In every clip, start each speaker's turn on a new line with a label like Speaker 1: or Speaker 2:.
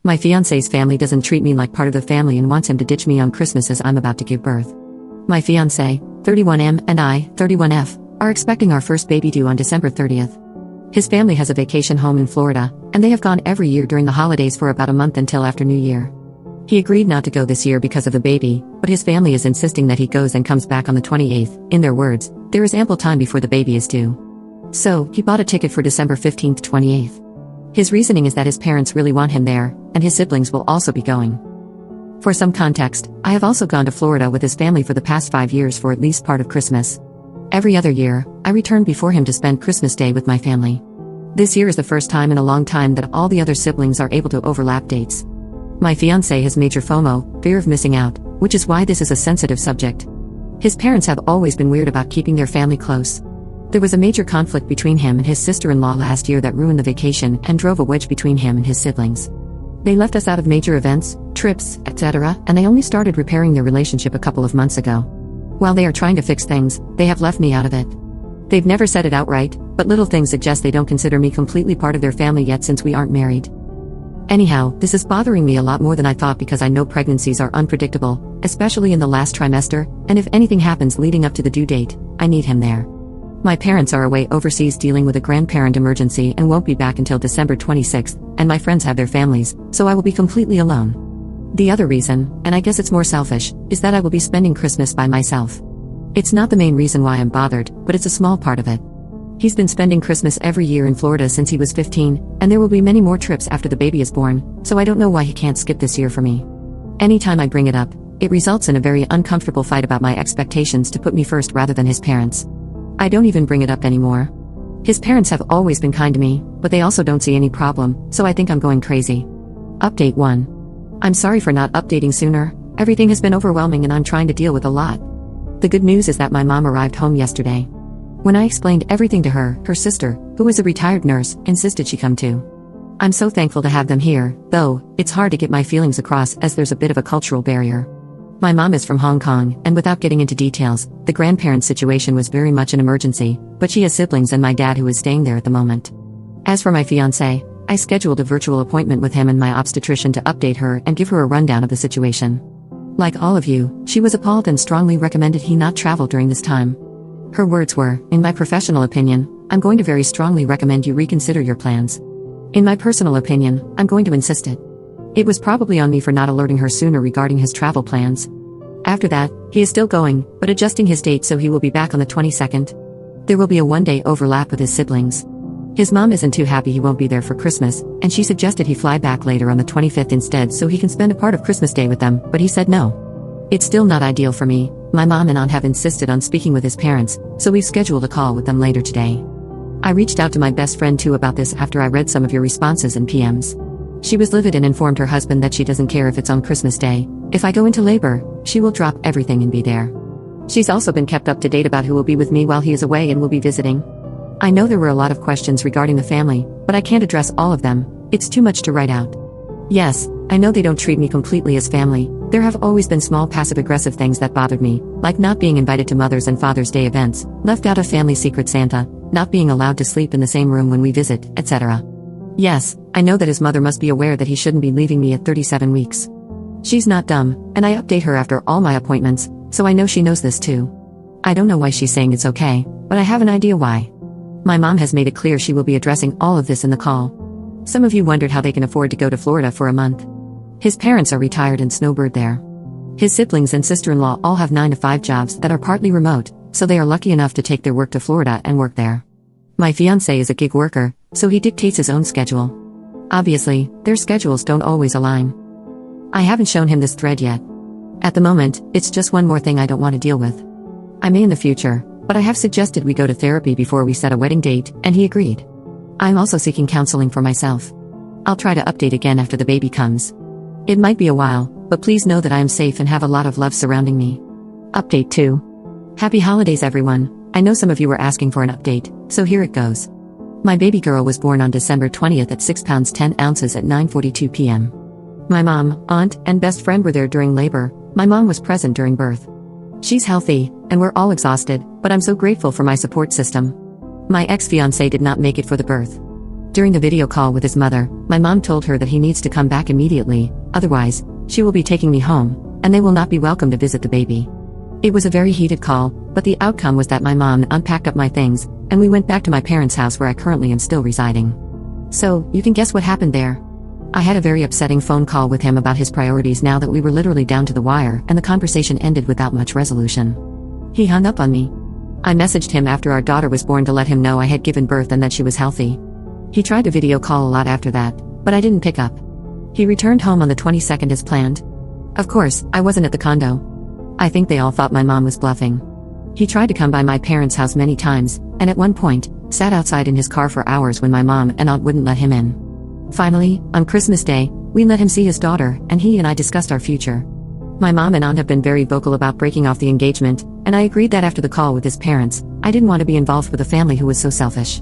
Speaker 1: My fiance's family doesn't treat me like part of the family and wants him to ditch me on Christmas as I'm about to give birth. My fiance, 31M, and I, 31F, are expecting our first baby due on December 30th. His family has a vacation home in Florida, and they have gone every year during the holidays for about a month until after New Year. He agreed not to go this year because of the baby, but his family is insisting that he goes and comes back on the 28th. In their words, there is ample time before the baby is due. So, he bought a ticket for December 15th to 28th. His reasoning is that his parents really want him there, and his siblings will also be going. For some context, I have also gone to Florida with his family for the past 5 years for at least part of Christmas. Every other year, I return before him to spend Christmas Day with my family. This year is the first time in a long time that all the other siblings are able to overlap dates. My fiancé has major FOMO, fear of missing out, which is why this is a sensitive subject. His parents have always been weird about keeping their family close. There was a major conflict between him and his sister-in-law last year that ruined the vacation and drove a wedge between him and his siblings. They left us out of major events, trips, etc., and they only started repairing their relationship a couple of months ago. While they are trying to fix things, they have left me out of it. They've never said it outright, but little things suggest they don't consider me completely part of their family yet since we aren't married. Anyhow, this is bothering me a lot more than I thought because I know pregnancies are unpredictable, especially in the last trimester, and if anything happens leading up to the due date, I need him there. My parents are away overseas dealing with a grandparent emergency and won't be back until December 26th, and my friends have their families, so I will be completely alone. The other reason, and I guess it's more selfish, is that I will be spending Christmas by myself. It's not the main reason why I'm bothered, but it's a small part of it. He's been spending Christmas every year in Florida since he was 15, and there will be many more trips after the baby is born, so I don't know why he can't skip this year for me. Anytime I bring it up, it results in a very uncomfortable fight about my expectations to put me first rather than his parents. I don't even bring it up anymore. His parents have always been kind to me, but they also don't see any problem, so I think I'm going crazy. Update 1. I'm sorry for not updating sooner. Everything has been overwhelming and I'm trying to deal with a lot. The good news is that my mom arrived home yesterday. When I explained everything to her, her sister, who is a retired nurse, insisted she come too. I'm so thankful to have them here, though, it's hard to get my feelings across as there's a bit of a cultural barrier. My mom is from Hong Kong, and without getting into details, the grandparent situation was very much an emergency, but she has siblings and my dad who is staying there at the moment. As for my fiancé, I scheduled a virtual appointment with him and my obstetrician to update her and give her a rundown of the situation. Like all of you, she was appalled and strongly recommended he not travel during this time. Her words were, in my professional opinion, I'm going to very strongly recommend you reconsider your plans. In my personal opinion, I'm going to insist it. It was probably on me for not alerting her sooner regarding his travel plans. After that, he is still going, but adjusting his date so he will be back on the 22nd. There will be a one-day overlap with his siblings. His mom isn't too happy he won't be there for Christmas, and she suggested he fly back later on the 25th instead so he can spend a part of Christmas Day with them, but he said no. It's still not ideal for me. My mom and aunt have insisted on speaking with his parents, so we've scheduled a call with them later today. I reached out to my best friend too about this after I read some of your responses and PMs. She was livid and informed her husband that she doesn't care if it's on Christmas Day. If I go into labor, she will drop everything and be there. She's also been kept up to date about who will be with me while he is away and will be visiting. I know there were a lot of questions regarding the family, but I can't address all of them. It's too much to write out. Yes, I know they don't treat me completely as family. There have always been small passive-aggressive things that bothered me, like not being invited to Mother's and Father's Day events, left out of family secret Santa, not being allowed to sleep in the same room when we visit, etc. Yes, I know that his mother must be aware that he shouldn't be leaving me at 37 weeks. She's not dumb, and I update her after all my appointments, so I know she knows this too. I don't know why she's saying it's okay, but I have an idea why. My mom has made it clear she will be addressing all of this in the call. Some of you wondered how they can afford to go to Florida for a month. His parents are retired and snowbird there. His siblings and sister-in-law all have 9-to-5 jobs that are partly remote, so they are lucky enough to take their work to Florida and work there. My fiancé is a gig worker, so he dictates his own schedule. Obviously, their schedules don't always align. I haven't shown him this thread yet. At the moment, it's just one more thing I don't want to deal with. I may in the future, but I have suggested we go to therapy before we set a wedding date, and he agreed. I'm also seeking counseling for myself. I'll try to update again after the baby comes. It might be a while, but please know that I am safe and have a lot of love surrounding me. Update 2. Happy holidays everyone. I know some of you were asking for an update, so here it goes. My baby girl was born on December 20th at 6 pounds 10 ounces at 9:42 p.m. My mom, aunt, and best friend were there during labor. My mom was present during birth. She's healthy, and we're all exhausted, but I'm so grateful for my support system. My ex-fiancé did not make it for the birth. During the video call with his mother, my mom told her that he needs to come back immediately, otherwise, she will be taking me home, and they will not be welcome to visit the baby. It was a very heated call, but the outcome was that my mom unpacked up my things, and we went back to my parents' house where I currently am still residing. So, you can guess what happened there. I had a very upsetting phone call with him about his priorities now that we were literally down to the wire, and the conversation ended without much resolution. He hung up on me. I messaged him after our daughter was born to let him know I had given birth and that she was healthy. He tried to video call a lot after that, but I didn't pick up. He returned home on the 22nd as planned. Of course, I wasn't at the condo. I think they all thought my mom was bluffing. He tried to come by my parents' house many times, and at one point, sat outside in his car for hours when my mom and aunt wouldn't let him in. Finally, on Christmas Day, we let him see his daughter, and he and I discussed our future. My mom and aunt have been very vocal about breaking off the engagement, and I agreed that after the call with his parents, I didn't want to be involved with a family who was so selfish.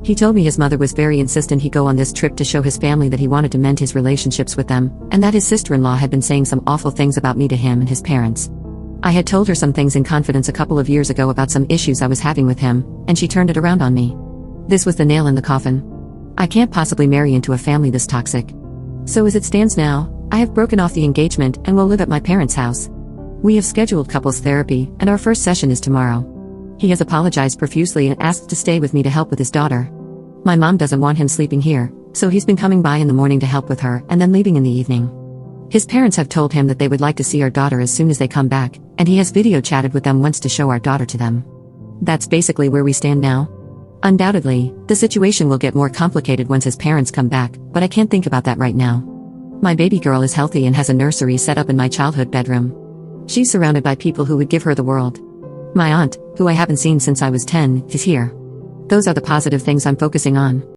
Speaker 1: He told me his mother was very insistent he go on this trip to show his family that he wanted to mend his relationships with them, and that his sister-in-law had been saying some awful things about me to him and his parents. I had told her some things in confidence a couple of years ago about some issues I was having with him, and she turned it around on me. This was the nail in the coffin. I can't possibly marry into a family this toxic. So as it stands now, I have broken off the engagement and will live at my parents' house. We have scheduled couples therapy, and our first session is tomorrow. He has apologized profusely and asked to stay with me to help with his daughter. My mom doesn't want him sleeping here, so he's been coming by in the morning to help with her and then leaving in the evening. His parents have told him that they would like to see our daughter as soon as they come back, and he has video chatted with them once to show our daughter to them. That's basically where we stand now. Undoubtedly, the situation will get more complicated once his parents come back, but I can't think about that right now. My baby girl is healthy and has a nursery set up in my childhood bedroom. She's surrounded by people who would give her the world. My aunt, who I haven't seen since I was 10, is here. Those are the positive things I'm focusing on.